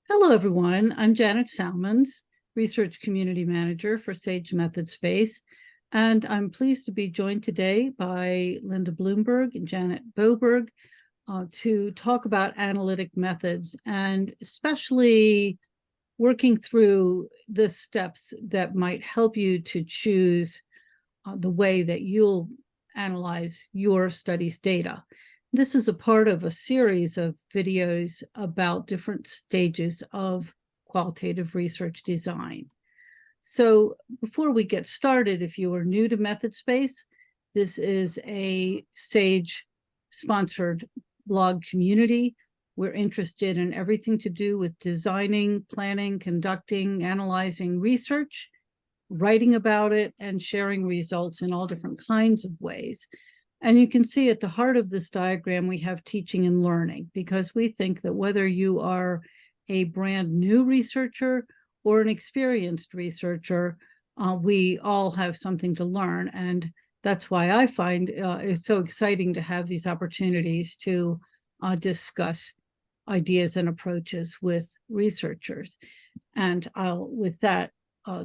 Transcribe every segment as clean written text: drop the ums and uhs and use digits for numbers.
Hello, everyone. I'm Janet Salmons, Research Community Manager for Sage Method Space, and I'm pleased to be joined today by Linda Bloomberg and Janet Boberg to talk about analytic methods, and especially working through the steps that might help you to choose the way that you'll analyze your study's data. This is a part of a series of videos about different stages of qualitative research design. So before we get started, if you are new to MethodSpace, this is a SAGE-sponsored blog community. We're interested in everything to do with designing, planning, conducting, analyzing research, writing about it, and sharing results in all different kinds of ways. And you can see at the heart of this diagram, we have teaching and learning, because we think that whether you are a brand new researcher or an experienced researcher, we all have something to learn. And that's why I find it's so exciting to have these opportunities to discuss ideas and approaches with researchers. And I'll, with that,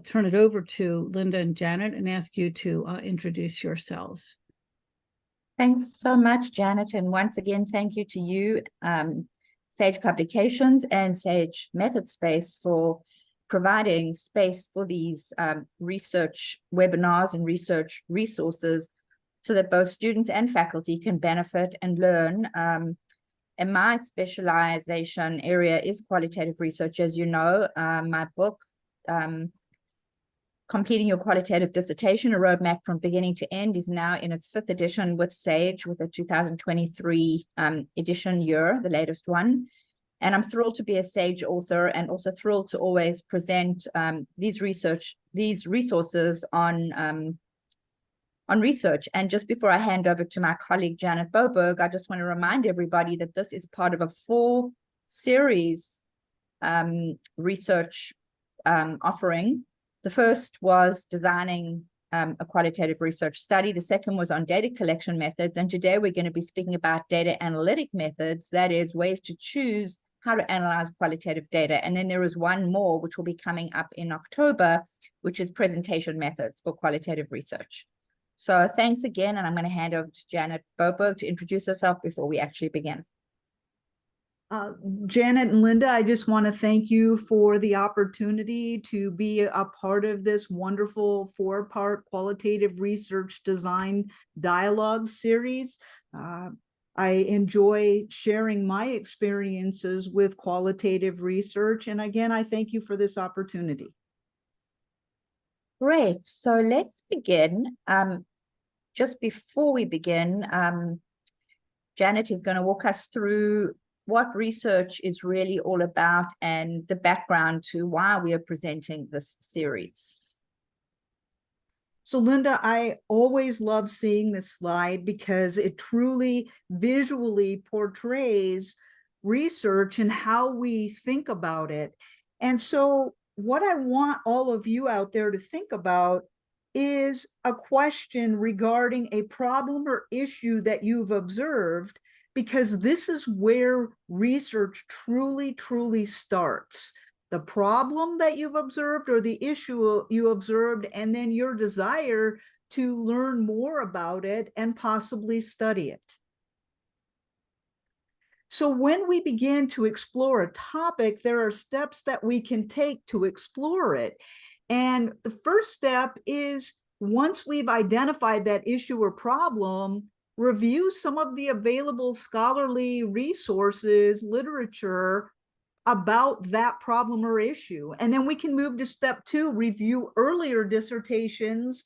turn it over to Linda and Janet and ask you to introduce yourselves. Thanks so much, Janet. And once again, thank you to you, Sage Publications and Sage Method Space, for providing space for these research webinars and research resources so that both students and faculty can benefit and learn. And my specialization area is qualitative research. As you know, my book, Completing Your Qualitative Dissertation, A Roadmap from Beginning to End, is now in its 5th edition with Sage, with a 2023 edition year, the latest one. And I'm thrilled to be a Sage author, and also thrilled to always present these resources on research. And just before I hand over to my colleague, Janet Boberg, I just want to remind everybody that this is part of a 4-series research offering. The first was designing a qualitative research study. The second was on data collection methods. And today we're going to be speaking about data analytic methods, that is, ways to choose how to analyze qualitative data. And then there is one more, which will be coming up in October, which is presentation methods for qualitative research. So thanks again, and I'm going to hand over to Janet Boberg to introduce herself before we actually begin. Janet and Linda, I just want to thank you for the opportunity to be a part of this wonderful 4-part qualitative research design dialogue series. I enjoy sharing my experiences with qualitative research. And again, I thank you for this opportunity. Great. So let's begin. Just before we begin, Janet is going to walk us through what research is really all about and the background to why we are presenting this series. So Linda, I always love seeing this slide because it truly visually portrays research and how we think about it. And so what I want all of you out there to think about is a question regarding a problem or issue that you've observed, because this is where research truly starts. The problem that you've observed or the issue you observed, and then your desire to learn more about it and possibly study it. So when we begin to explore a topic, there are steps that we can take to explore it. And the first step is, once we've identified that issue or problem, review some of the available scholarly resources, literature about that problem or issue. And then we can move to step 2, review earlier dissertations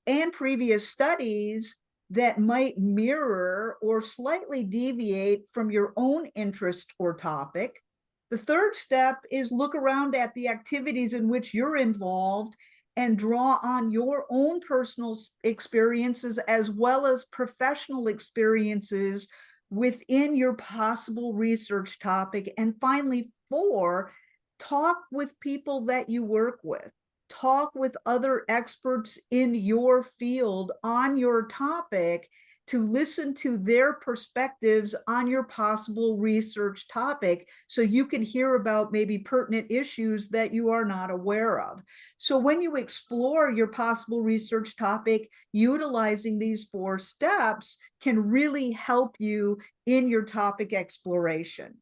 and previous studies that might mirror or slightly deviate from your own interest or topic. The third step is look around at the activities in which you're involved and draw on your own personal experiences as well as professional experiences within your possible research topic. And finally, 4, talk with people that you work with. Talk with other experts in your field on your topic to listen to their perspectives on your possible research topic so you can hear about maybe pertinent issues that you are not aware of. So when you explore your possible research topic, utilizing these 4 steps can really help you in your topic exploration.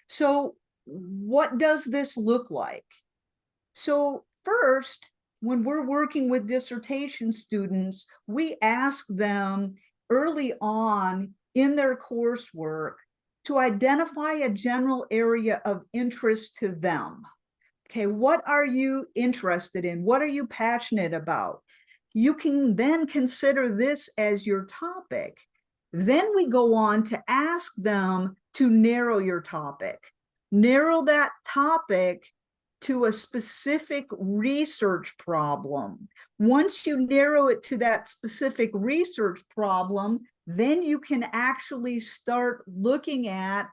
So what does this look like? So first, when we're working with dissertation students, we ask them early on in their coursework to identify a general area of interest to them. Okay, what are you interested in? What are you passionate about? You can then consider this as your topic. Then we go on to ask them to narrow your topic. Narrow that topic to a specific research problem. Once you narrow it to that specific research problem, then you can actually start looking at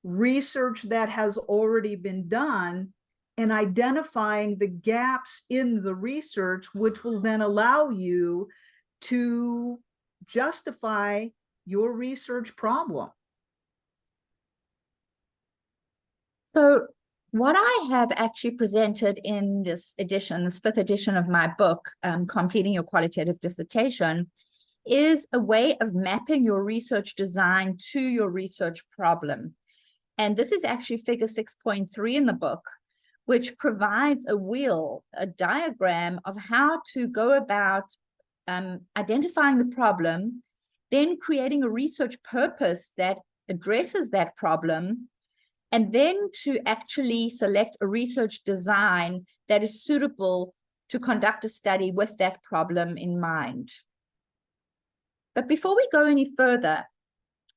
research that has already been done and identifying the gaps in the research, which will then allow you to justify your research problem. So what I have actually presented in this edition, this 5th edition of my book, Completing Your Qualitative Dissertation, is a way of mapping your research design to your research problem. And this is actually figure 6.3 in the book, which provides a wheel, a diagram of how to go about identifying the problem, then creating a research purpose that addresses that problem, and then to actually select a research design that is suitable to conduct a study with that problem in mind. But before we go any further,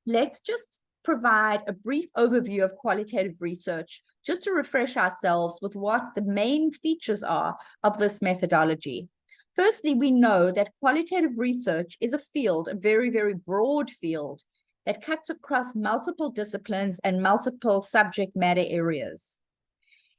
let's just provide a brief overview of qualitative research, just to refresh ourselves with what the main features are of this methodology. Firstly, we know that qualitative research is a field, a very, very broad field, that cuts across multiple disciplines and multiple subject matter areas.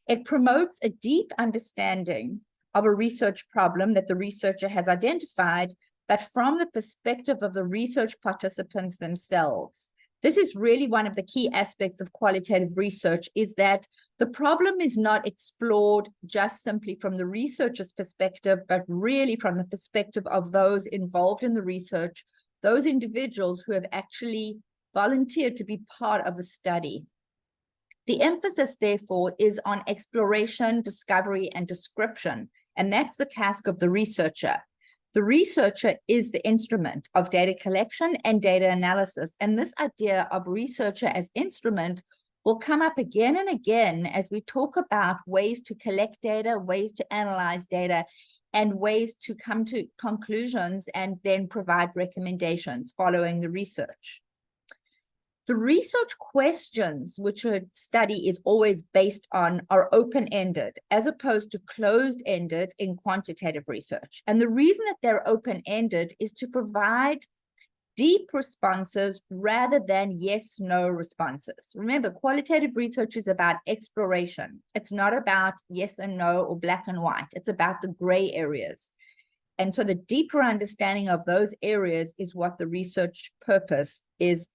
It promotes a deep understanding of a research problem that the researcher has identified, but from the perspective of the research participants themselves. This is really one of the key aspects of qualitative research, is that the problem is not explored just simply from the researcher's perspective, but really from the perspective of those involved in the research, those individuals who have actually volunteered to be part of the study. The emphasis, therefore, is on exploration, discovery, and description, and that's the task of the researcher. The researcher is the instrument of data collection and data analysis, and this idea of researcher as instrument will come up again and again as we talk about ways to collect data, ways to analyze data, and ways to come to conclusions and then provide recommendations following the research. The research questions which a study is always based on are open-ended, as opposed to closed-ended in quantitative research. And the reason that they're open-ended is to provide deep responses rather than yes/no responses. Remember, qualitative research is about exploration. It's not about yes and no or black and white. It's about the gray areas. And so the deeper understanding of those areas is what the research purpose is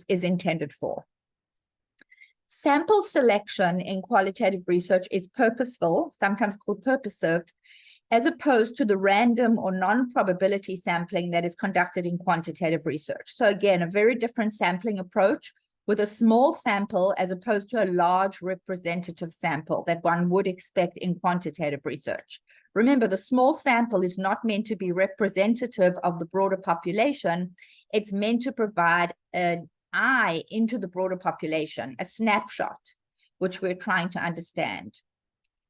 intended for. Sample selection in qualitative research is purposeful, sometimes called purposive, as opposed to the random or non-probability sampling that is conducted in quantitative research. So again, a very different sampling approach with a small sample as opposed to a large representative sample that one would expect in quantitative research. Remember, the small sample is not meant to be representative of the broader population. It's meant to provide an eye into the broader population, a snapshot, which we're trying to understand.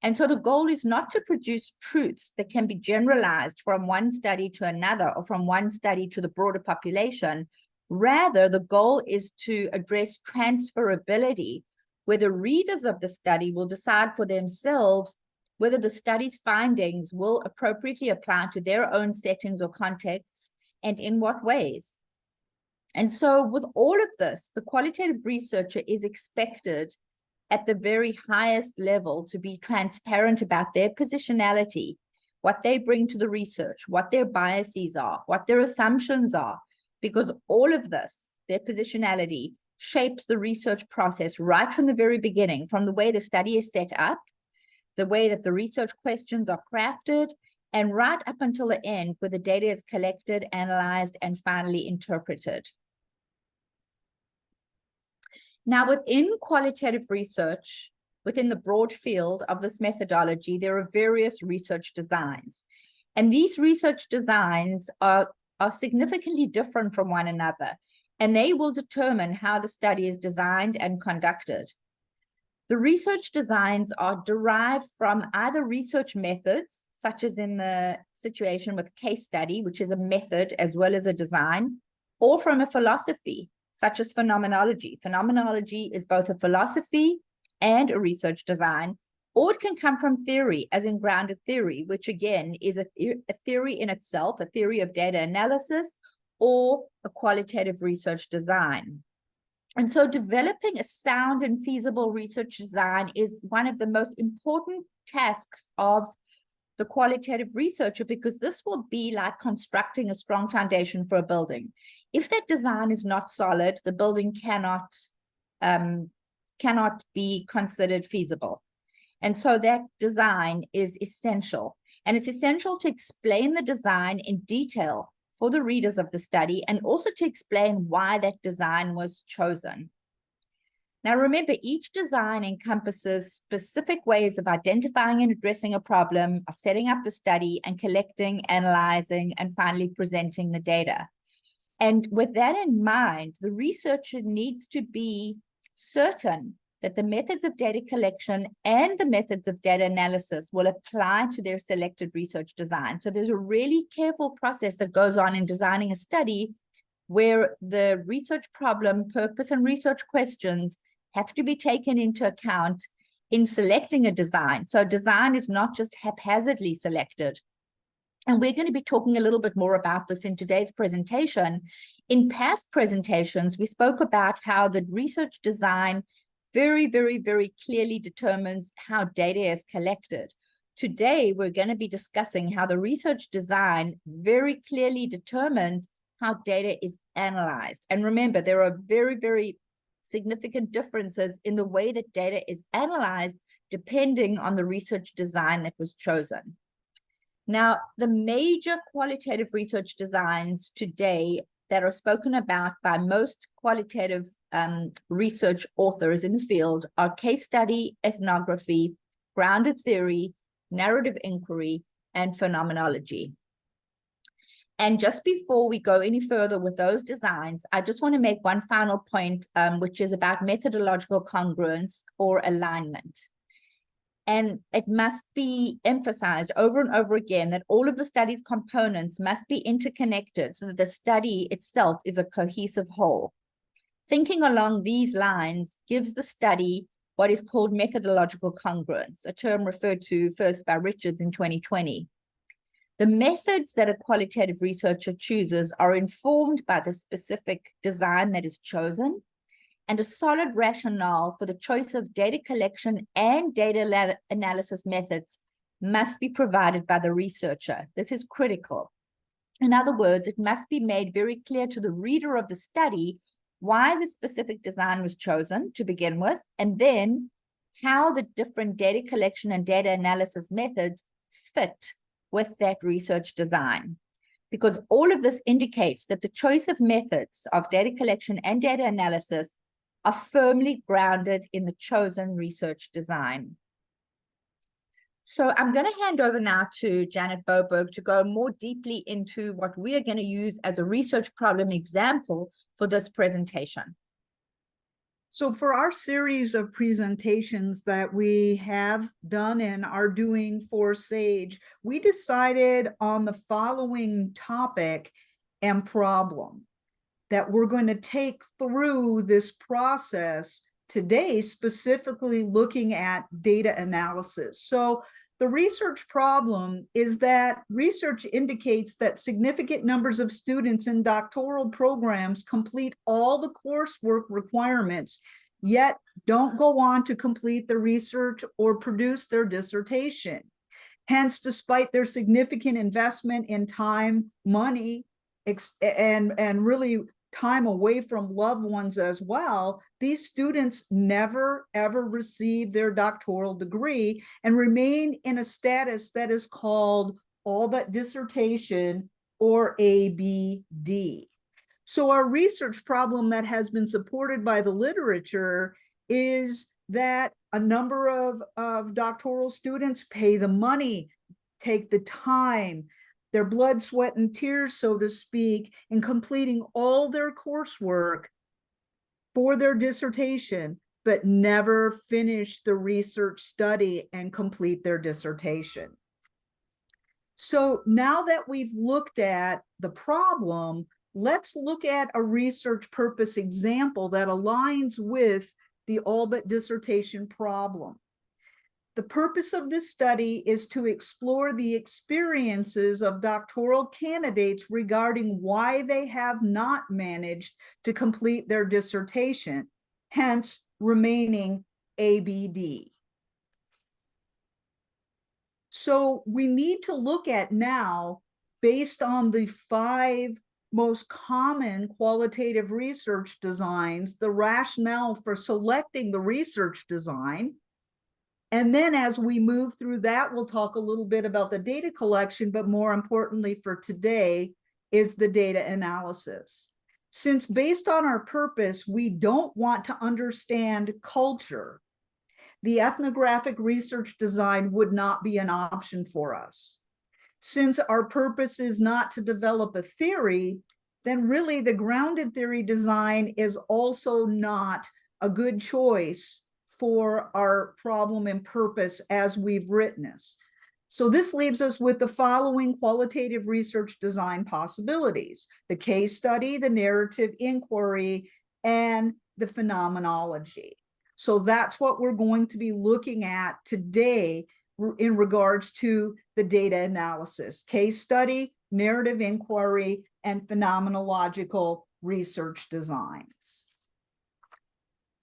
And so the goal is not to produce truths that can be generalized from one study to another or from one study to the broader population. Rather, the goal is to address transferability, where the readers of the study will decide for themselves whether the study's findings will appropriately apply to their own settings or contexts, and in what ways. And so with all of this, the qualitative researcher is expected at the very highest level to be transparent about their positionality what they bring to the research, what their biases are, what their assumptions are, because all of this, their positionality, shapes the research process right from the very beginning, from the way the study is set up, the way that the research questions are crafted, and right up until the end, where the data is collected, analyzed, and finally interpreted. Now, within qualitative research, within the broad field of this methodology, there are various research designs. And these research designs are significantly different from one another, and they will determine how the study is designed and conducted. The research designs are derived from either research methods, such as in the situation with case study, which is a method as well as a design, or from a philosophy, such as phenomenology. Phenomenology is both a philosophy and a research design, or it can come from theory, as in grounded theory, which again is a theory in itself, a theory of data analysis, or a qualitative research design. And so developing a sound and feasible research design is one of the most important tasks of the qualitative researcher, because this will be like constructing a strong foundation for a building. If that design is not solid, the building cannot be considered feasible. And so that design is essential. And it's essential to explain the design in detail for the readers of the study, and also to explain why that design was chosen. Now, remember, each design encompasses specific ways of identifying and addressing a problem, of setting up the study, and collecting, analyzing, and finally presenting the data. And with that in mind, the researcher needs to be certain that the methods of data collection and the methods of data analysis will apply to their selected research design. So there's a really careful process that goes on in designing a study, where the research problem, purpose, and research questions have to be taken into account in selecting a design. So design is not just haphazardly selected. And we're going to be talking a little bit more about this in today's presentation. In past presentations, we spoke about how the research design very, very, very clearly determines how data is collected. Today, we're going to be discussing how the research design very clearly determines how data is analyzed. And remember, there are very, very significant differences in the way that data is analyzed depending on the research design that was chosen. Now, the major qualitative research designs today that are spoken about by most qualitative research authors in the field are case study, ethnography, grounded theory, narrative inquiry, and phenomenology. And just before we go any further with those designs, I just want to make one final point, which is about methodological congruence or alignment. And it must be emphasized over and over again that all of the study's components must be interconnected so that the study itself is a cohesive whole. Thinking along these lines gives the study what is called methodological congruence, a term referred to first by Richards in 2020. The methods that a qualitative researcher chooses are informed by the specific design that is chosen, and a solid rationale for the choice of data collection and data analysis methods must be provided by the researcher. This is critical. In other words, it must be made very clear to the reader of the study why the specific design was chosen to begin with, and then how the different data collection and data analysis methods fit with that research design. Because all of this indicates that the choice of methods of data collection and data analysis are firmly grounded in the chosen research design. So I'm going to hand over now to Janet Boberg to go more deeply into what we are going to use as a research problem example for this presentation. So for our series of presentations that we have done and are doing for SAGE, we decided on the following topic and problem that we're going to take through this process today, specifically looking at data analysis. So the research problem is that research indicates that significant numbers of students in doctoral programs complete all the coursework requirements, yet don't go on to complete the research or produce their dissertation. Hence, despite their significant investment in time, money, and really time away from loved ones as well, these students never ever receive their doctoral degree and remain in a status that is called all but dissertation, or ABD. So our research problem that has been supported by the literature is that a number of doctoral students pay the money, take the time, their blood, sweat, and tears, so to speak, in completing all their coursework for their dissertation, but never finish the research study and complete their dissertation. So now that we've looked at the problem, let's look at a research purpose example that aligns with the all but dissertation problem. The purpose of this study is to explore the experiences of doctoral candidates regarding why they have not managed to complete their dissertation, hence remaining ABD. So we need to look at now, based on the 5 most common qualitative research designs, the rationale for selecting the research design. And then as we move through that, we'll talk a little bit about the data collection, but more importantly for today is the data analysis. Since based on our purpose, we don't want to understand culture, the ethnographic research design would not be an option for us. Since our purpose is not to develop a theory, then really the grounded theory design is also not a good choice for our problem and purpose as we've written this. So this leaves us with the following qualitative research design possibilities: the case study, the narrative inquiry, and the phenomenology. So that's what we're going to be looking at today in regards to the data analysis: case study, narrative inquiry, and phenomenological research designs.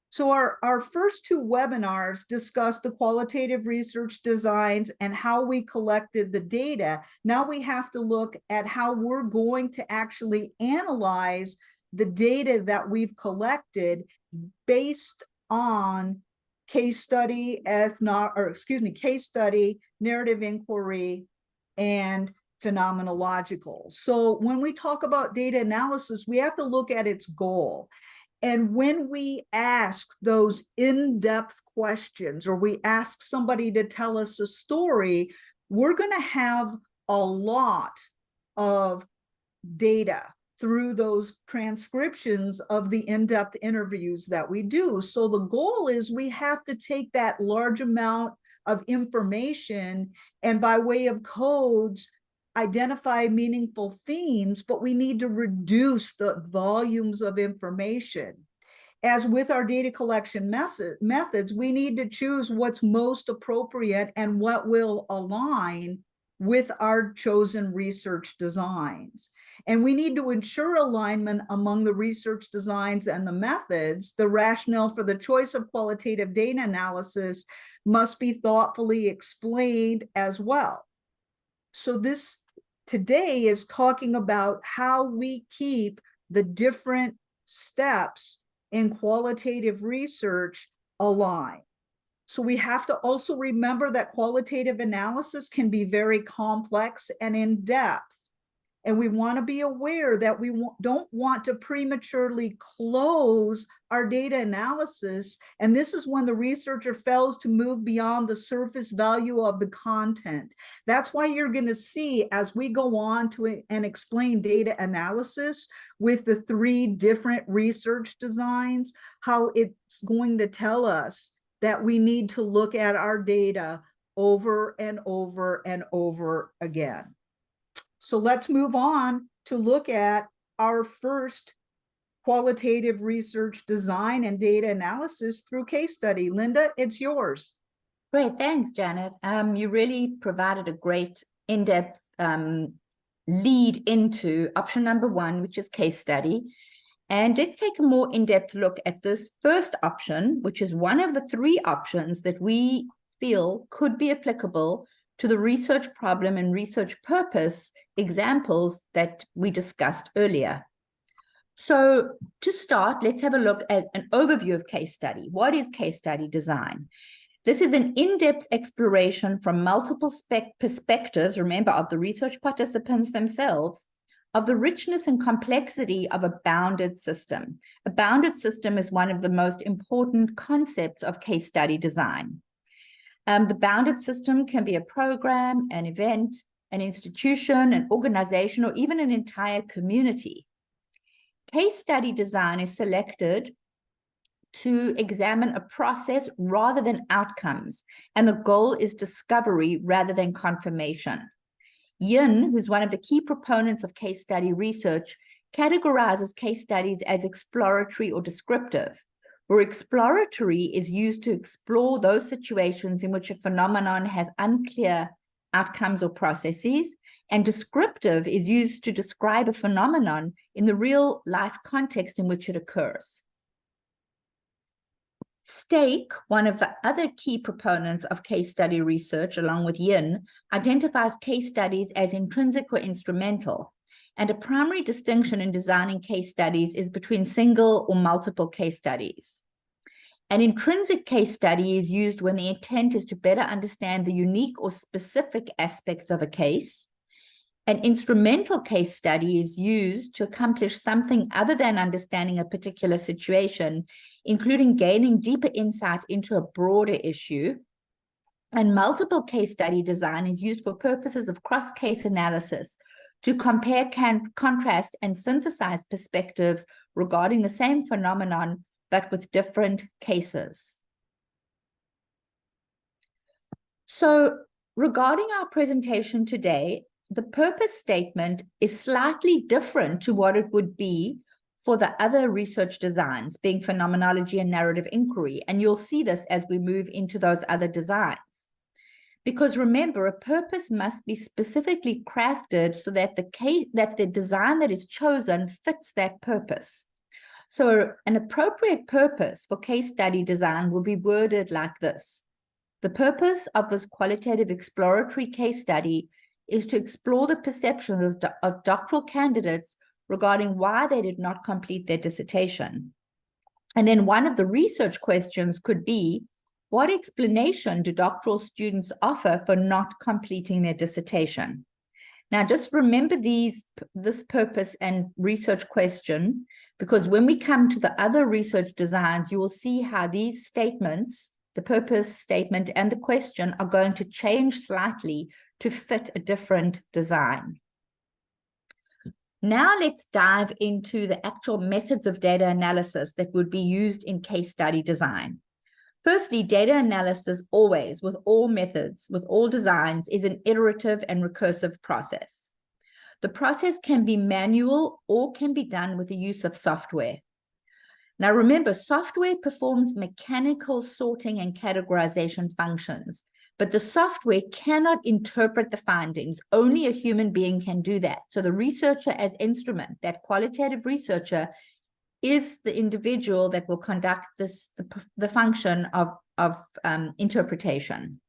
So our first 2 webinars discussed the qualitative research designs and how we collected the data. Now we have to look at how we're going to actually analyze the data that we've collected based on case study, case study, narrative inquiry, and phenomenological. So when we talk about data analysis, we have to look at its goal. And when we ask those in-depth questions, or we ask somebody to tell us a story, we're going to have a lot of data through those transcriptions of the in-depth interviews that we do. So the goal is we have to take that large amount of information and, by way of codes, identify meaningful themes, but we need to reduce the volumes of information. As with our data collection methods, we need to choose what's most appropriate and what will align with our chosen research designs. And we need to ensure alignment among the research designs and the methods. The rationale for the choice of qualitative data analysis must be thoughtfully explained as well. So this today is talking about how we keep the different steps in qualitative research aligned. So we have to also remember that qualitative analysis can be very complex and in-depth. And we want to be aware that we don't want to prematurely close our data analysis. And this is when the researcher fails to move beyond the surface value of the content. That's why you're going to see, as we go on to and explain data analysis with the 3 different research designs, how it's going to tell us that we need to look at our data over and over and over again. So let's move on to look at our first qualitative research design and data analysis through case study. Linda, it's yours. Great, thanks, Janet. You really provided a great in-depth lead into option number 1, which is case study. And let's take a more in-depth look at this first option, which is one of the 3 options that we feel could be applicable to the research problem and research purpose examples that we discussed earlier. So to start, let's have a look at an overview of case study. What is case study design? This is an in-depth exploration from multiple perspectives, remember, of the research participants themselves, of the richness and complexity of a bounded system. A bounded system is one of the most important concepts of case study design. The bounded system can be a program, an event, an institution, an organization, or even an entire community. Case study design is selected to examine a process rather than outcomes, and the goal is discovery rather than confirmation. Yin, who's one of the key proponents of case study research, categorizes case studies as exploratory or descriptive, where exploratory is used to explore those situations in which a phenomenon has unclear outcomes or processes, and descriptive is used to describe a phenomenon in the real life context in which it occurs. Stake, one of the other key proponents of case study research, along with Yin, identifies case studies as intrinsic or instrumental, and a primary distinction in designing case studies is between single or multiple case studies. An intrinsic case study is used when the intent is to better understand the unique or specific aspects of a case. An instrumental case study is used to accomplish something other than understanding a particular situation, including gaining deeper insight into a broader issue. And multiple case study design is used for purposes of cross-case analysis to compare, contrast, and synthesize perspectives regarding the same phenomenon, but with different cases. So, regarding our presentation today, the purpose statement is slightly different to what it would be for the other research designs, being phenomenology and narrative inquiry. And you'll see this as we move into those other designs. Because remember, a purpose must be specifically crafted so that the design that is chosen fits that purpose. So an appropriate purpose for case study design will be worded like this. The purpose of this qualitative exploratory case study is to explore the perceptions of doctoral candidates regarding why they did not complete their dissertation. And then one of the research questions could be, what explanation do doctoral students offer for not completing their dissertation? Now, just remember this purpose and research question, because when we come to the other research designs, you will see how these statements, the purpose statement and the question, are going to change slightly to fit a different design. Now let's dive into the actual methods of data analysis that would be used in case study design. Firstly, data analysis always, with all methods, with all designs, is an iterative and recursive process. The process can be manual or can be done with the use of software. Now remember, software performs mechanical sorting and categorization functions, but the software cannot interpret the findings. Only a human being can do that. So the researcher as instrument, that qualitative researcher, is the individual that will conduct the function of interpretation.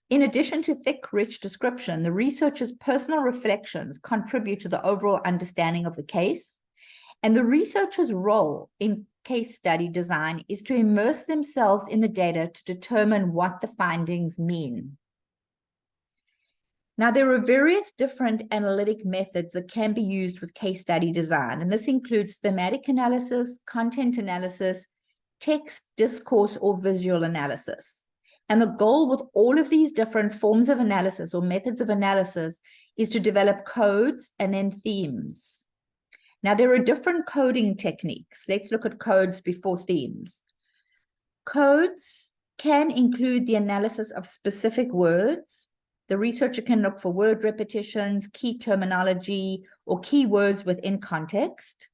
In addition to thick, rich description, the researcher's personal reflections contribute to the overall understanding of the case. And the researcher's role in case study design is to immerse themselves in the data to determine what the findings mean. Now, there are various different analytic methods that can be used with case study design, and this includes thematic analysis, content analysis, text, discourse, or visual analysis. And the goal with all of these different forms of analysis or methods of analysis is to develop codes and then themes. Now, there are different coding techniques. Let's look at codes before themes. Codes can include the analysis of specific words. The researcher can look for word repetitions, key terminology, or keywords within context.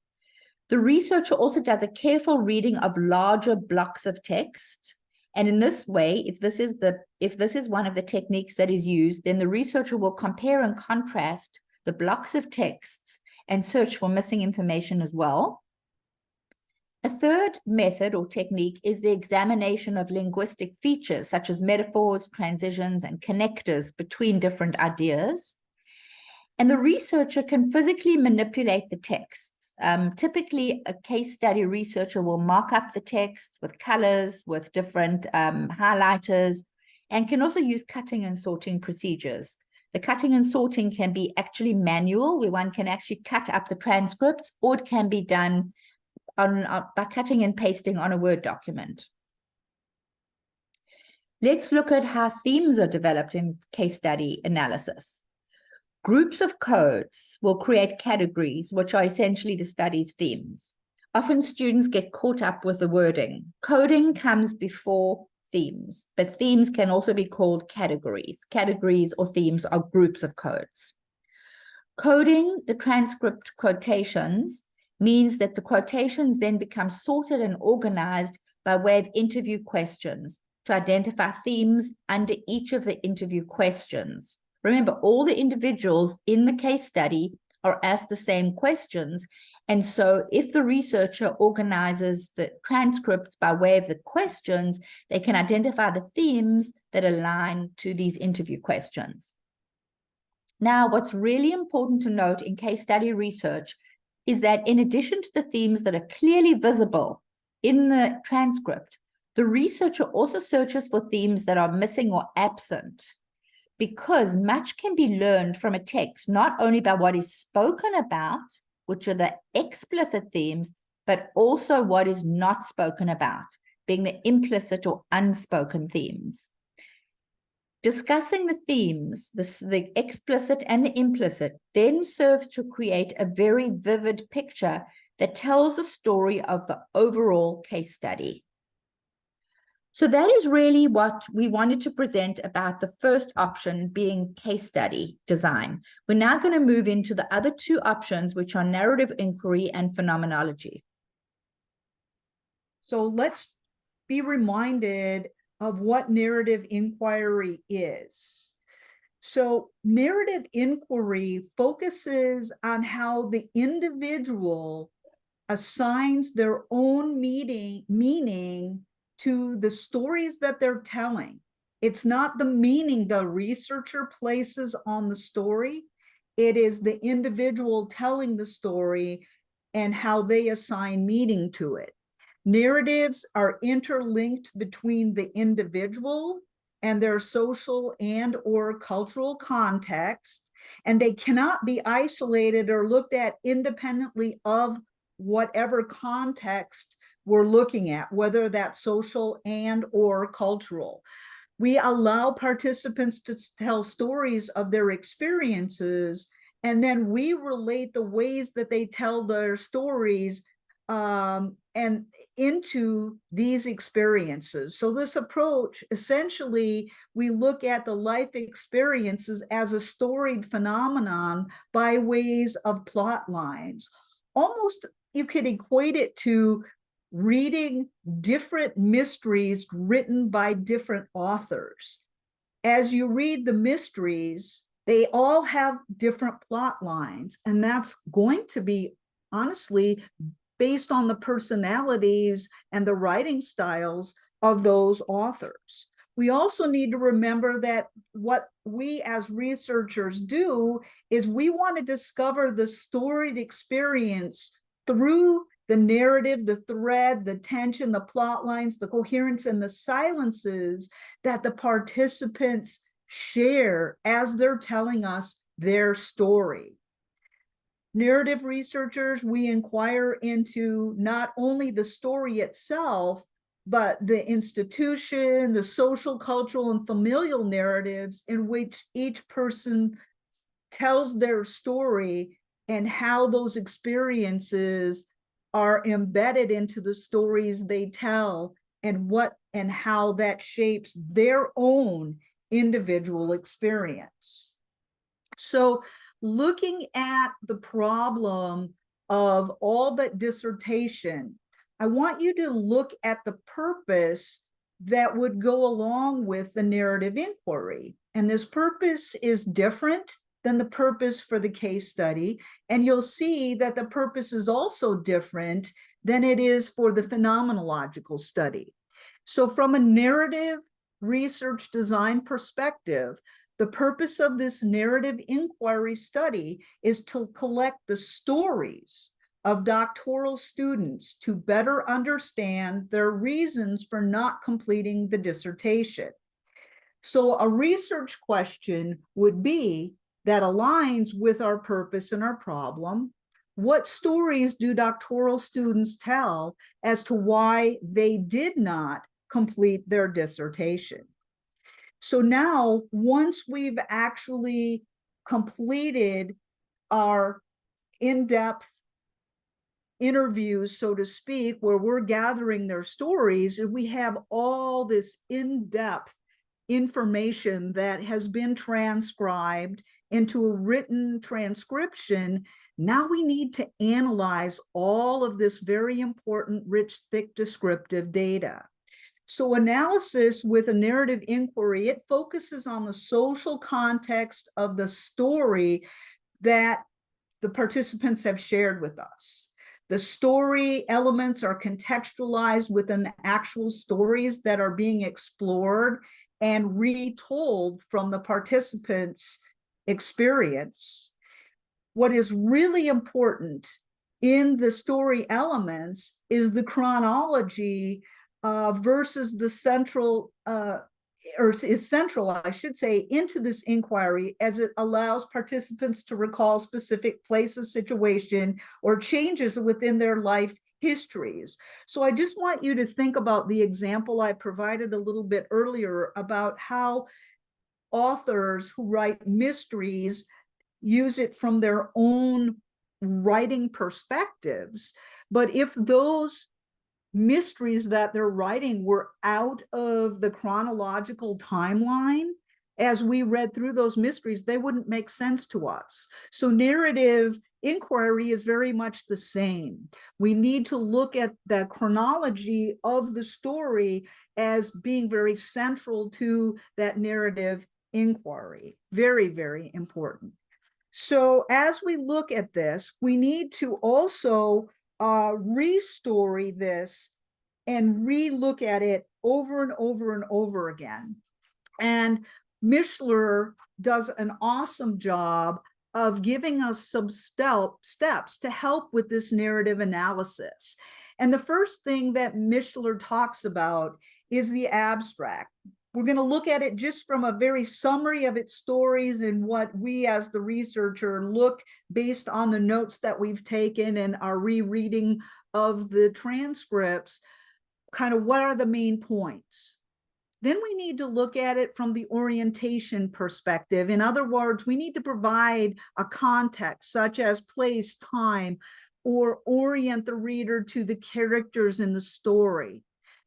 The researcher also does a careful reading of larger blocks of text. And in this way, if this is one of the techniques that is used, then the researcher will compare and contrast the blocks of texts and search for missing information as well. A third method or technique is the examination of linguistic features such as metaphors, transitions, and connectors between different ideas. And the researcher can physically manipulate the texts. Typically, a case study researcher will mark up the text with colors, with different highlighters, and can also use cutting and sorting procedures. The cutting and sorting can be actually manual, where one can actually cut up the transcripts, or it can be done by cutting and pasting on a Word document. Let's look at how themes are developed in case study analysis. Groups of codes will create categories, which are essentially the study's themes. Often students get caught up with the wording. Coding comes before themes, but themes can also be called categories. Categories or themes are groups of codes. Coding the transcript quotations means that the quotations then become sorted and organized by way of interview questions to identify themes under each of the interview questions. Remember, all the individuals in the case study are asked the same questions. And so if the researcher organizes the transcripts by way of the questions, they can identify the themes that align to these interview questions. Now, what's really important to note in case study research is that in addition to the themes that are clearly visible in the transcript, the researcher also searches for themes that are missing or absent, because much can be learned from a text, not only by what is spoken about, which are the explicit themes, but also what is not spoken about, being the implicit or unspoken themes. Discussing the themes, the explicit and the implicit, then serves to create a very vivid picture that tells the story of the overall case study. So that is really what we wanted to present about the first option, being case study design. We're now going to move into the other two options, which are narrative inquiry and phenomenology. So let's be reminded of what narrative inquiry is. So narrative inquiry focuses on how the individual assigns their own meaning to the stories that they're telling. It's not the meaning the researcher places on the story. It is the individual telling the story and how they assign meaning to it. Narratives are interlinked between the individual and their social and or cultural context, and they cannot be isolated or looked at independently of whatever context we're looking at, whether that's social and or cultural. We allow participants to tell stories of their experiences, and then we relate the ways that they tell their stories and into these experiences. So this approach, essentially, we look at the life experiences as a storied phenomenon by ways of plot lines. Almost you could equate it to reading different mysteries written by different authors. As you read the mysteries, they all have different plot lines, and that's going to be, honestly, based on the personalities and the writing styles of those authors. We also need to remember that what we as researchers do is we want to discover the storied experience through the narrative, the thread, the tension, the plot lines, the coherence, and the silences that the participants share as they're telling us their story. Narrative researchers, we inquire into not only the story itself, but the institution, the social, cultural, and familial narratives in which each person tells their story and how those experiences are embedded into the stories they tell, and what and how that shapes their own individual experience. So looking at the problem of all but dissertation, I want you to look at the purpose that would go along with the narrative inquiry. And this purpose is different than the purpose for the case study. And you'll see that the purpose is also different than it is for the phenomenological study. So from a narrative research design perspective, the purpose of this narrative inquiry study is to collect the stories of doctoral students to better understand their reasons for not completing the dissertation. So a research question would be that aligns with our purpose and our problem. What stories do doctoral students tell as to why they did not complete their dissertation? So now, once we've actually completed our in-depth interviews, so to speak, where we're gathering their stories, and we have all this in-depth information that has been transcribed into a written transcription, now we need to analyze all of this very important, rich, thick, descriptive data. So analysis with a narrative inquiry, it focuses on the social context of the story that the participants have shared with us. The story elements are contextualized within the actual stories that are being explored and retold from the participants' experience. What is really important in the story elements is the chronology versus the central, or is central, I should say, into this inquiry, as it allows participants to recall specific places, situation, or changes within their life histories. So I just want you to think about the example I provided a little bit earlier about how authors who write mysteries use it from their own writing perspectives. But if those mysteries that they're writing were out of the chronological timeline, as we read through those mysteries, they wouldn't make sense to us. So narrative inquiry is very much the same. We need to look at the chronology of the story as being very central to that narrative inquiry. Very, very important. So as we look at this, we need to also restory this and re-look at it over and over and over again. And Mishler does an awesome job of giving us some steps to help with this narrative analysis. And the first thing that Mishler talks about is the abstract. We're going to look at it just from a very summary of its stories and what we as the researcher look based on the notes that we've taken and our rereading of the transcripts, kind of what are the main points. Then we need to look at it from the orientation perspective. In other words, we need to provide a context such as place, time, or orient the reader to the characters in the story.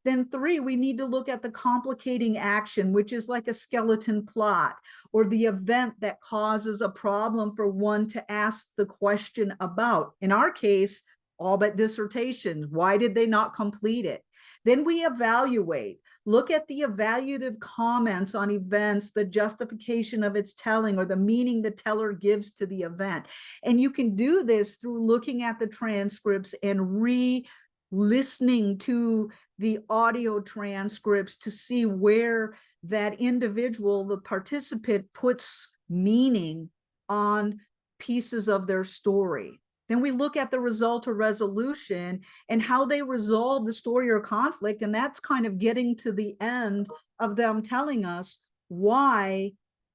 Then 3, we need to look at the complicating action, which is like a skeleton plot, or the event that causes a problem for one to ask the question about. In our case, all but dissertations. Why did they not complete it? Then we evaluate, look at the evaluative comments on events, the justification of its telling, or the meaning the teller gives to the event. And you can do this through looking at the transcripts and listening to the audio transcripts to see where that individual, the participant, puts meaning on pieces of their story. Then we look at the result or resolution and how they resolve the story or conflict. And that's kind of getting to the end of them telling us, why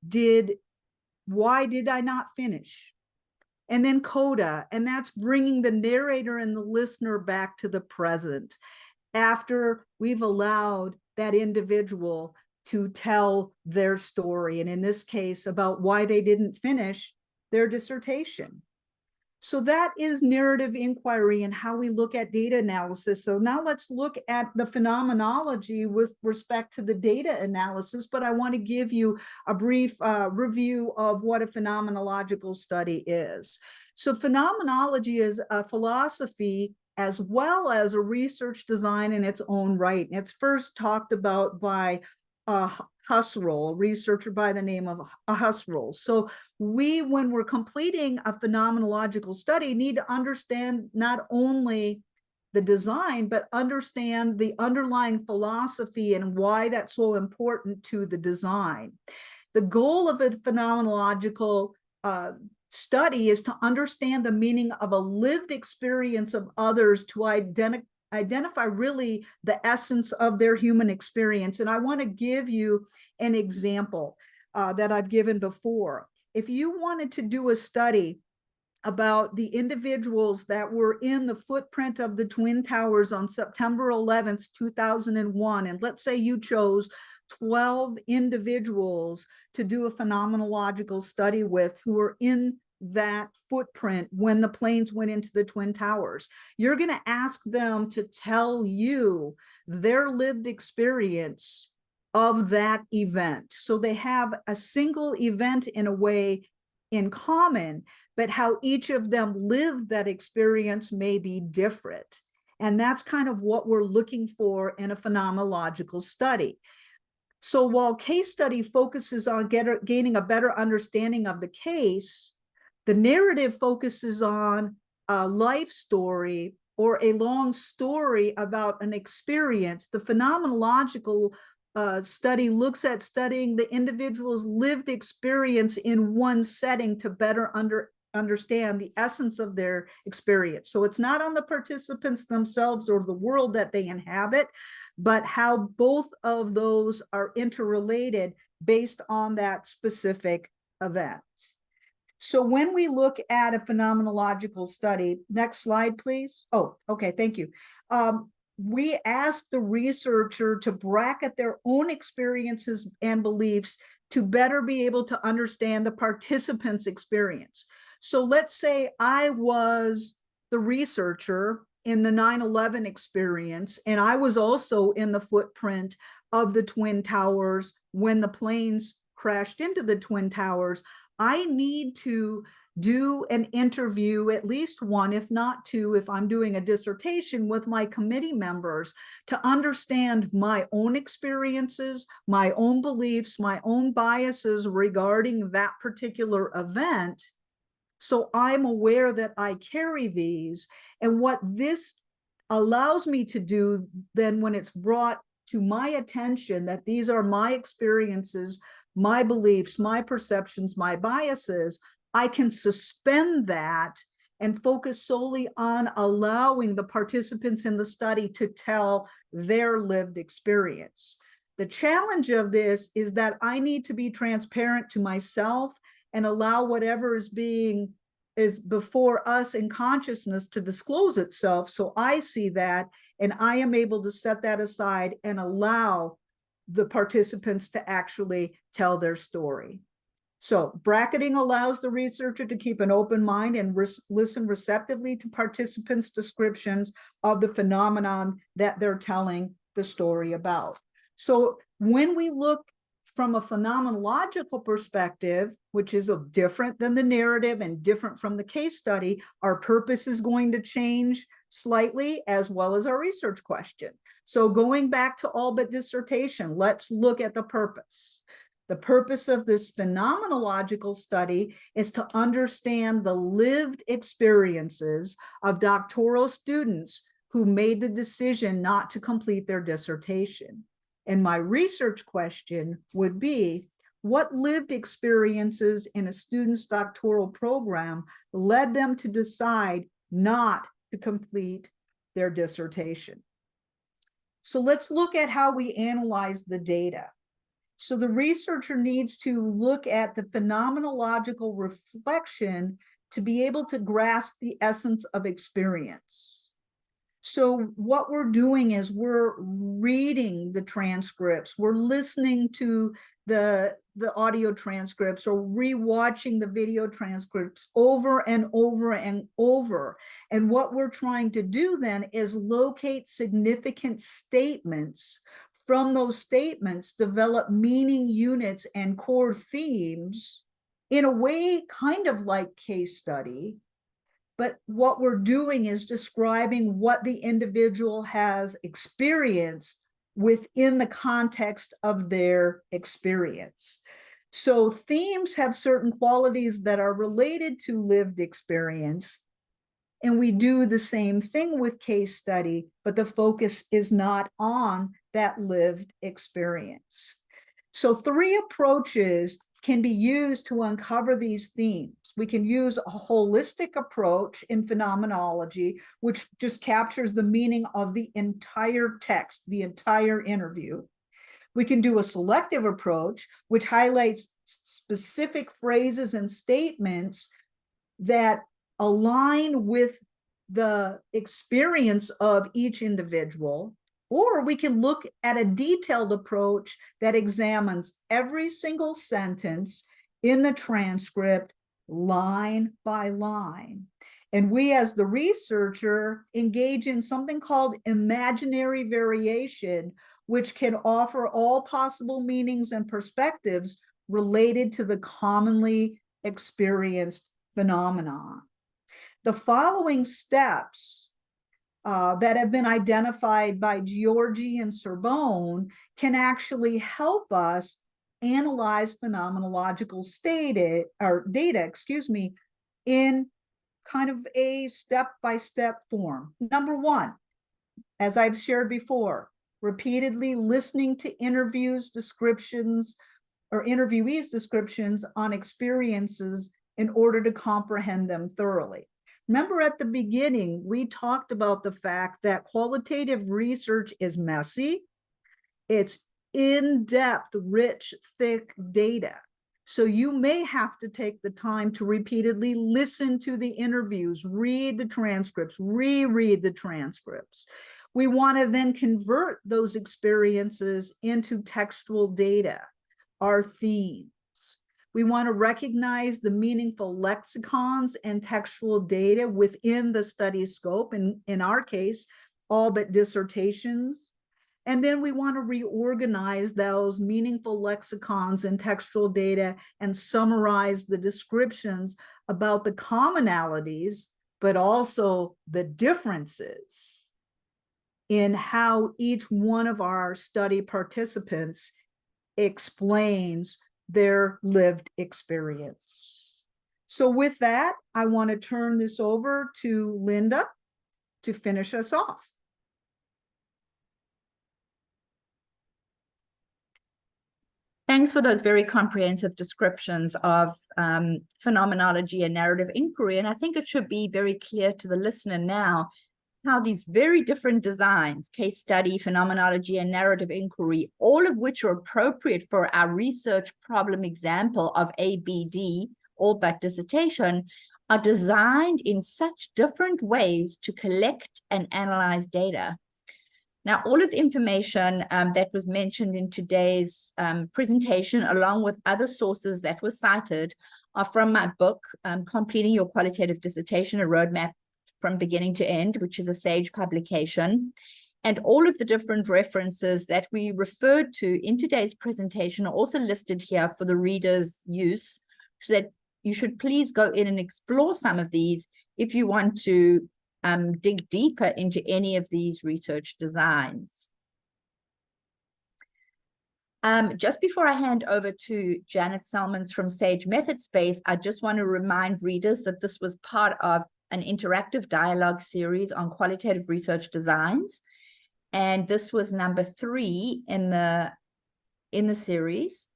did I not finish? And then coda, and that's bringing the narrator and the listener back to the present after we've allowed that individual to tell their story, and in this case, about why they didn't finish their dissertation. So that is narrative inquiry and how we look at data analysis. So now let's look at the phenomenology with respect to the data analysis, but I want to give you a brief review of what a phenomenological study is. So phenomenology is a philosophy as well as a research design in its own right. And it's first talked about by Husserl, a researcher by the name of Husserl. So we, when we're completing a phenomenological study, need to understand not only the design, but understand the underlying philosophy and why that's so important to the design. The goal of a phenomenological study is to understand the meaning of a lived experience of others, to identify really the essence of their human experience. And I want to give you an example that I've given before. If you wanted to do a study about the individuals that were in the footprint of the Twin Towers on September 11th, 2001, and let's say you chose 12 individuals to do a phenomenological study with who were in that footprint when the planes went into the Twin Towers, you're going to ask them to tell you their lived experience of that event. So they have a single event in a way in common, but how each of them lived that experience may be different. And that's kind of what we're looking for in a phenomenological study. So while case study focuses on gaining a better understanding of the case, the narrative focuses on a life story or a long story about an experience. The phenomenological study looks at studying the individual's lived experience in one setting to better understand the essence of their experience. So it's not on the participants themselves or the world that they inhabit, but how both of those are interrelated based on that specific event. So when we look at a phenomenological study, next slide, please. Oh, okay, thank you. We ask the researcher to bracket their own experiences and beliefs to better be able to understand the participant's experience. So let's say I was the researcher in the 9/11 experience, and I was also in the footprint of the Twin Towers when the planes crashed into the Twin Towers. I need to do an interview, at least one, if not two, if I'm doing a dissertation with my committee members, to understand my own experiences, my own beliefs, my own biases regarding that particular event. So I'm aware that I carry these. And what this allows me to do then, when it's brought to my attention that these are my experiences, my beliefs, my perceptions, my biases, I can suspend that and focus solely on allowing the participants in the study to tell their lived experience. The challenge of this is that I need to be transparent to myself and allow whatever is before us in consciousness to disclose itself. So I see that, and I am able to set that aside and allow the participants to actually tell their story. So bracketing allows the researcher to keep an open mind and listen receptively to participants' descriptions of the phenomenon that they're telling the story about. So when we look from a phenomenological perspective, which is different than the narrative and different from the case study, our purpose is going to change slightly, as well as our research question. So going back to all but dissertation, let's look at the purpose. The purpose of this phenomenological study is to understand the lived experiences of doctoral students who made the decision not to complete their dissertation. And my research question would be, what lived experiences in a student's doctoral program led them to decide not to complete their dissertation? So let's look at how we analyze the data. So the researcher needs to look at the phenomenological reflection to be able to grasp the essence of experience. So what we're doing is we're reading the transcripts, we're listening to the audio transcripts, or rewatching the video transcripts over and over and over. And what we're trying to do then is locate significant statements. From those statements, develop meaning units and core themes in a way kind of like case study. But what we're doing is describing what the individual has experienced within the context of their experience. So themes have certain qualities that are related to lived experience, And we do the same thing with case study, but the focus is not on that lived experience. So 3 approaches can be used to uncover these themes. We can use a holistic approach in phenomenology, which just captures the meaning of the entire text, the entire interview. We can do a selective approach, which highlights specific phrases and statements that align with the experience of each individual. Or we can look at a detailed approach that examines every single sentence in the transcript, line by line. And we, as the researcher, engage in something called imaginary variation, which can offer all possible meanings and perspectives related to the commonly experienced phenomenon. The following steps that have been identified by Giorgi and Sorbonne can actually help us analyze phenomenological data, in kind of a step-by-step form. Number 1, as I've shared before, repeatedly listening to interviewees' descriptions on experiences in order to comprehend them thoroughly. Remember at the beginning, we talked about the fact that qualitative research is messy. It's in-depth, rich, thick data. So you may have to take the time to repeatedly listen to the interviews, read the transcripts, reread the transcripts. We want to then convert those experiences into textual data, our themes. We want to recognize the meaningful lexicons and textual data within the study scope, in our case, all but dissertations. And then we want to reorganize those meaningful lexicons and textual data and summarize the descriptions about the commonalities, but also the differences in how each one of our study participants explains their lived experience. So with that, I want to turn this over to Linda to finish us off. Thanks for those very comprehensive descriptions of phenomenology and narrative inquiry. And I think it should be very clear to the listener now how these very different designs, case study, phenomenology, and narrative inquiry, all of which are appropriate for our research problem example of ABD, all but dissertation, are designed in such different ways to collect and analyze data. Now, all of the information that was mentioned in today's presentation, along with other sources that were cited, are from my book, Completing Your Qualitative Dissertation, A Roadmap from Beginning to End, which is a SAGE publication. And all of the different references that we referred to in today's presentation are also listed here for the reader's use, so that you should please go in and explore some of these if you want to dig deeper into any of these research designs. Just before I hand over to Janet Selmans from Sage Method Space, I just want to remind readers that this was part of an interactive dialogue series on qualitative research designs. And this was number 3 in the series,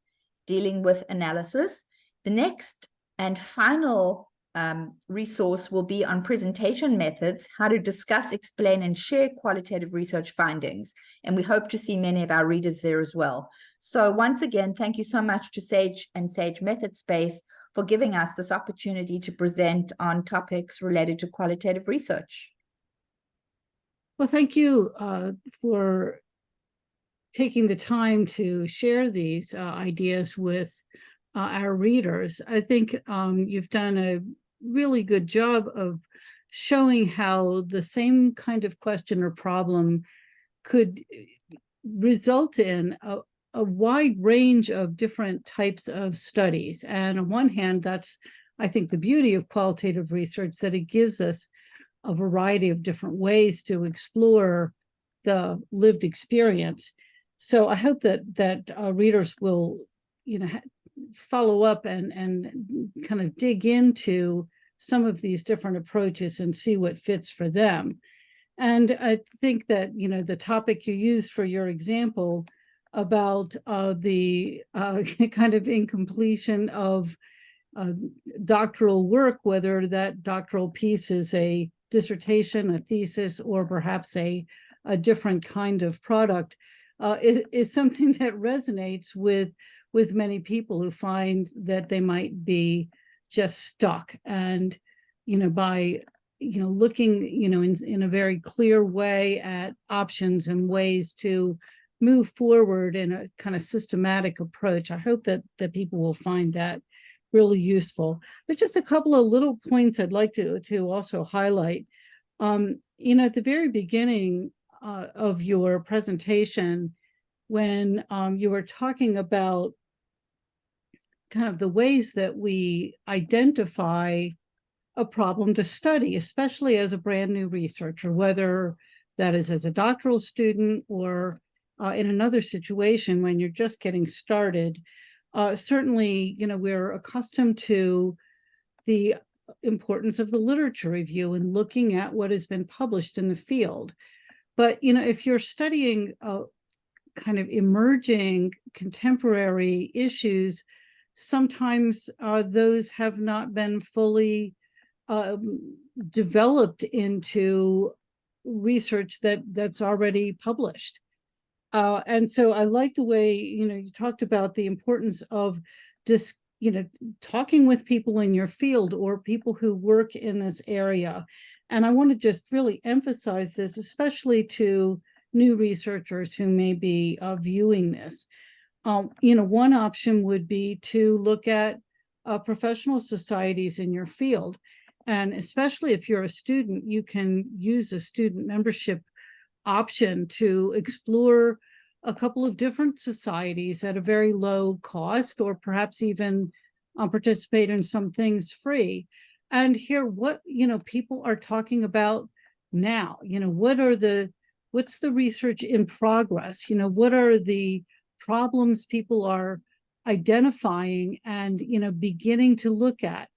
dealing with analysis. The next and final resource will be on presentation methods, how to discuss, explain, and share qualitative research findings. And we hope to see many of our readers there as well. So once again, thank you so much to Sage and Sage Method Space for giving us this opportunity to present on topics related to qualitative research. Well, thank you for taking the time to share these ideas with our readers. I think you've done a really good job of showing how the same kind of question or problem could result in a wide range of different types of studies. And on one hand, that's, I think, the beauty of qualitative research, that it gives us a variety of different ways to explore the lived experience. So I hope that readers will, follow up and kind of dig into some of these different approaches and see what fits for them. And I think that, the topic you used for your example about the kind of incompletion of doctoral work, whether that doctoral piece is a dissertation, a thesis, or perhaps a different kind of product, is something that resonates with many people who find that they might be just stuck. And, by looking, in a very clear way at options and ways to move forward in a kind of systematic approach, I hope that people will find that really useful. There's just a couple of little points I'd like to also highlight. At the very beginning of your presentation, when you were talking about kind of the ways that we identify a problem to study, especially as a brand new researcher, whether that is as a doctoral student or in another situation when you're just getting started. Certainly, we're accustomed to the importance of the literature review and looking at what has been published in the field. But, if you're studying kind of emerging contemporary issues, sometimes those have not been fully developed into research that's already published. And so I like the way, you talked about the importance of just, talking with people in your field or people who work in this area. And I want to just really emphasize this, especially to new researchers who may be viewing this. One option would be to look at professional societies in your field. And especially if you're a student, you can use a student membership option to explore a couple of different societies at a very low cost, or perhaps even participate in some things free, and hear what people are talking about now. What's the research in progress? What are the problems people are identifying and beginning to look at?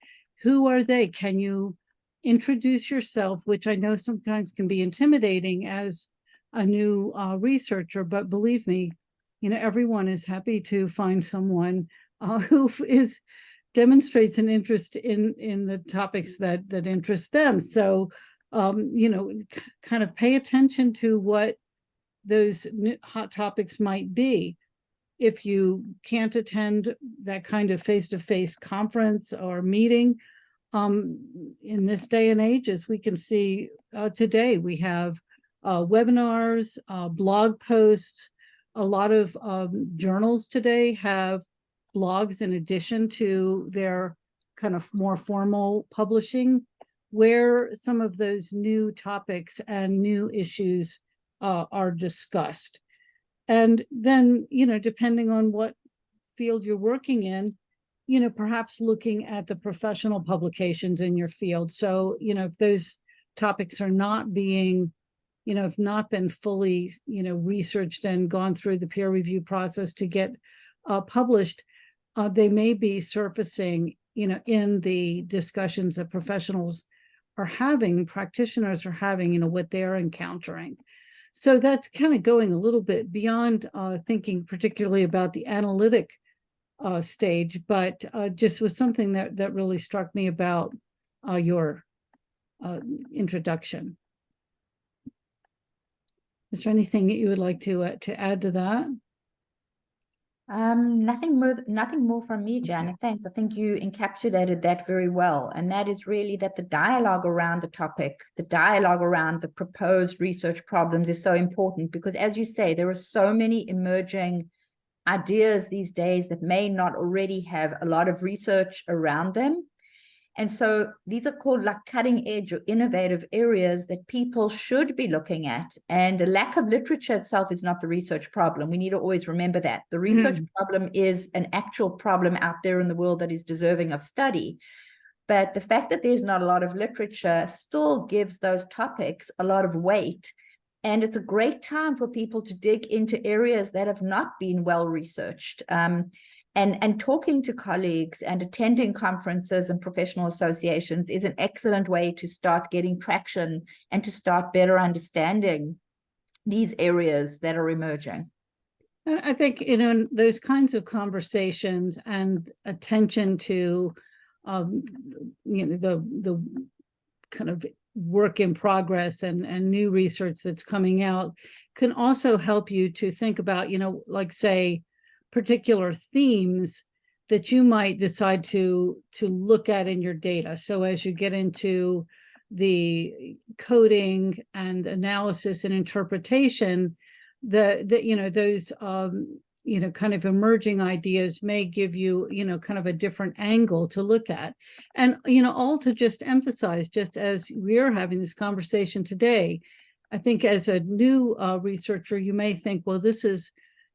Who are they? Can you introduce yourself, which I know sometimes can be intimidating as a new researcher, but believe me, everyone is happy to find someone who demonstrates an interest in the topics that interest them. So, kind of pay attention to what those hot topics might be. If you can't attend that kind of face-to-face conference or meeting, in this day and age, as we can see today, we have webinars, blog posts. A lot of journals today have blogs in addition to their kind of more formal publishing, where some of those new topics and new issues are discussed. And then, depending on what field you're working in, perhaps looking at the professional publications in your field. So, if those topics are not being, have not been fully, researched and gone through the peer review process to get published, they may be surfacing, in the discussions that professionals are having, practitioners are having, what they're encountering. So that's kind of going a little bit beyond thinking particularly about the analytic stage, but just was something that really struck me about your introduction. Is there anything that you would like to add to that? Nothing more from me, Janet. Thanks. I think you encapsulated that very well. And that is really that the dialogue around the topic, the dialogue around the proposed research problems is so important, because as you say, there are so many emerging ideas these days that may not already have a lot of research around them. And so these are called like cutting edge or innovative areas that people should be looking at. And the lack of literature itself is not the research problem. We need to always remember that. The research problem is an actual problem out there in the world that is deserving of study. But the fact that there's not a lot of literature still gives those topics a lot of weight. And it's a great time for people to dig into areas that have not been well researched. And talking to colleagues and attending conferences and professional associations is an excellent way to start getting traction and to start better understanding these areas that are emerging. And I think, those kinds of conversations and attention to, the kind of work in progress and new research that's coming out can also help you to think about, like say, particular themes that you might decide to look at in your data. So as you get into the coding and analysis and interpretation, those kind of emerging ideas may give you, kind of a different angle to look at. And, all to just emphasize, just as we're having this conversation today, I think as a new researcher, you may think, well, this is,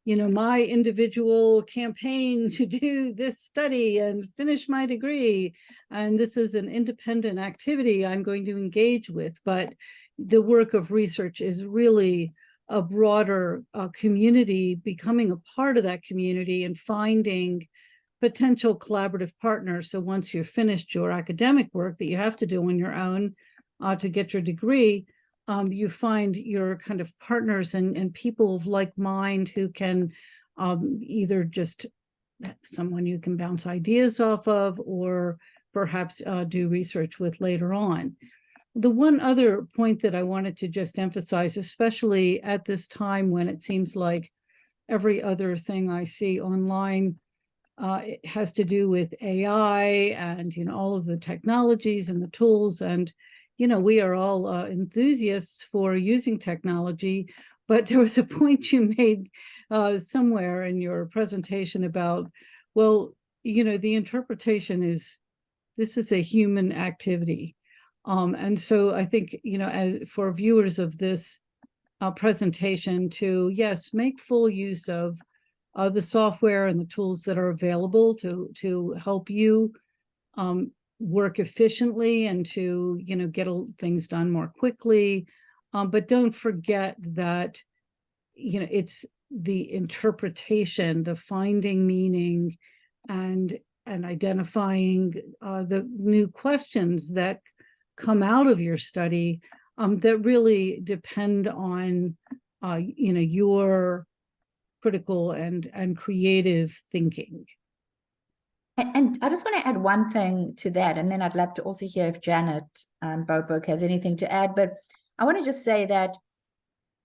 my individual campaign to do this study and finish my degree. And this is an independent activity I'm going to engage with. But the work of research is really a broader community, becoming a part of that community and finding potential collaborative partners. So once you've finished your academic work that you have to do on your own to get your degree, you find your kind of partners and people of like mind who can either just someone you can bounce ideas off of or perhaps do research with later on. The one other point that I wanted to just emphasize, especially at this time when it seems like every other thing I see online it has to do with AI and all of the technologies and the tools, and we are all enthusiasts for using technology. But there was a point you made somewhere in your presentation about, well, the interpretation this is a human activity. And so I think, as for viewers of this presentation to, yes, make full use of the software and the tools that are available to help you work efficiently and to, get things done more quickly. But don't forget that, it's the interpretation, the finding meaning and identifying the new questions that come out of your study that really depend on your critical and creative thinking. And I just want to add one thing to that, and then I'd love to also hear if Janet Boberg has anything to add. But I want to just say that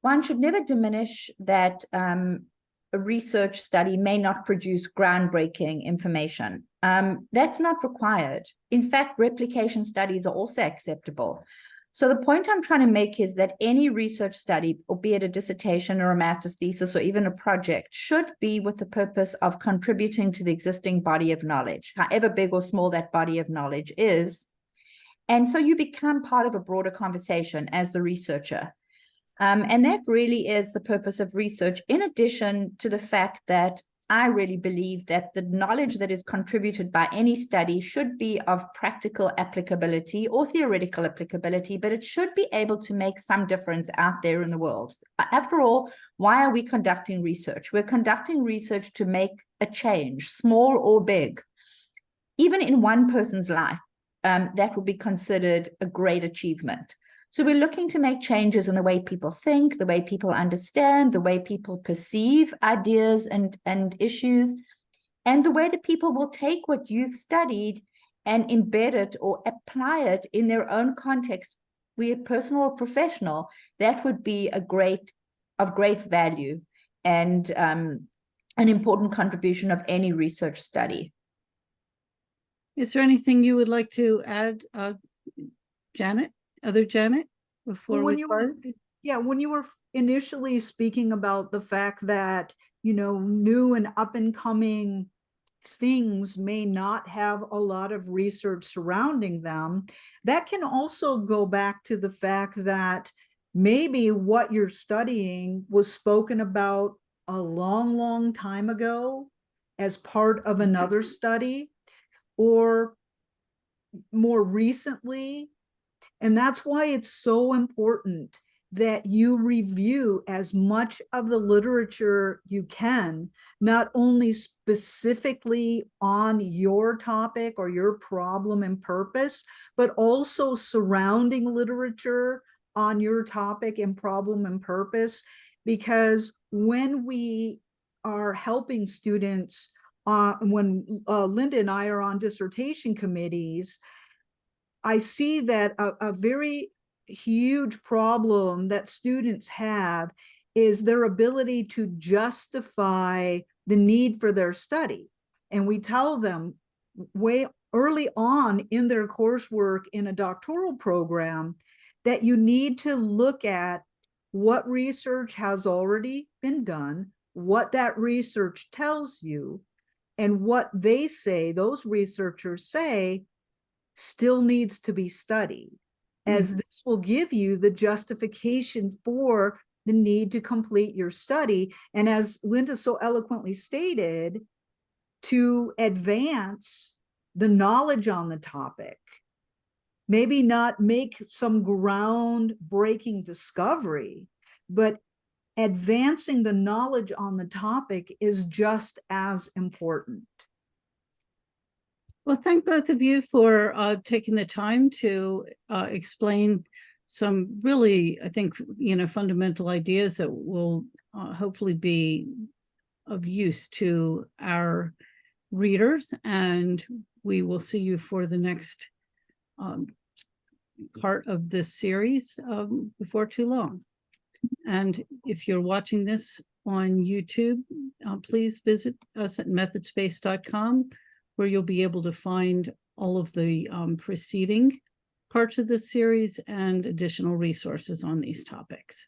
one should never diminish that a research study may not produce groundbreaking information. That's not required. In fact, replication studies are also acceptable. So the point I'm trying to make is that any research study, albeit a dissertation or a master's thesis or even a project, should be with the purpose of contributing to the existing body of knowledge, however big or small that body of knowledge is. And so you become part of a broader conversation as the researcher. And that really is the purpose of research, in addition to the fact that I really believe that the knowledge that is contributed by any study should be of practical applicability or theoretical applicability, but it should be able to make some difference out there in the world. After all, why are we conducting research? We're conducting research to make a change, small or big. Even in one person's life, that would be considered a great achievement. So we're looking to make changes in the way people think, the way people understand, the way people perceive ideas and issues, and the way that people will take what you've studied and embed it or apply it in their own context, be it personal or professional. That would be of great value and an important contribution of any research study. Is there anything you would like to add, Janet? Janet, before we close? When you were initially speaking about the fact that, new and up and coming things may not have a lot of research surrounding them, that can also go back to the fact that maybe what you're studying was spoken about a long, long time ago as part of another study, or more recently. And that's why it's so important that you review as much of the literature you can, not only specifically on your topic or your problem and purpose, but also surrounding literature on your topic and problem and purpose. Because when we are helping students, when Linda and I are on dissertation committees, I see that a very huge problem that students have is their ability to justify the need for their study. And we tell them way early on in their coursework in a doctoral program that you need to look at what research has already been done, what that research tells you, and what they say, those researchers say, still needs to be studied, as this will give you the justification for the need to complete your study. And as Linda so eloquently stated, to advance the knowledge on the topic, maybe not make some groundbreaking discovery, but advancing the knowledge on the topic is just as important. Well, thank both of you for taking the time to explain some really, I think, fundamental ideas that will hopefully be of use to our readers. And we will see you for the next part of this series before too long. And if you're watching this on YouTube, please visit us at methodspace.com, where you'll be able to find all of the preceding parts of this series and additional resources on these topics.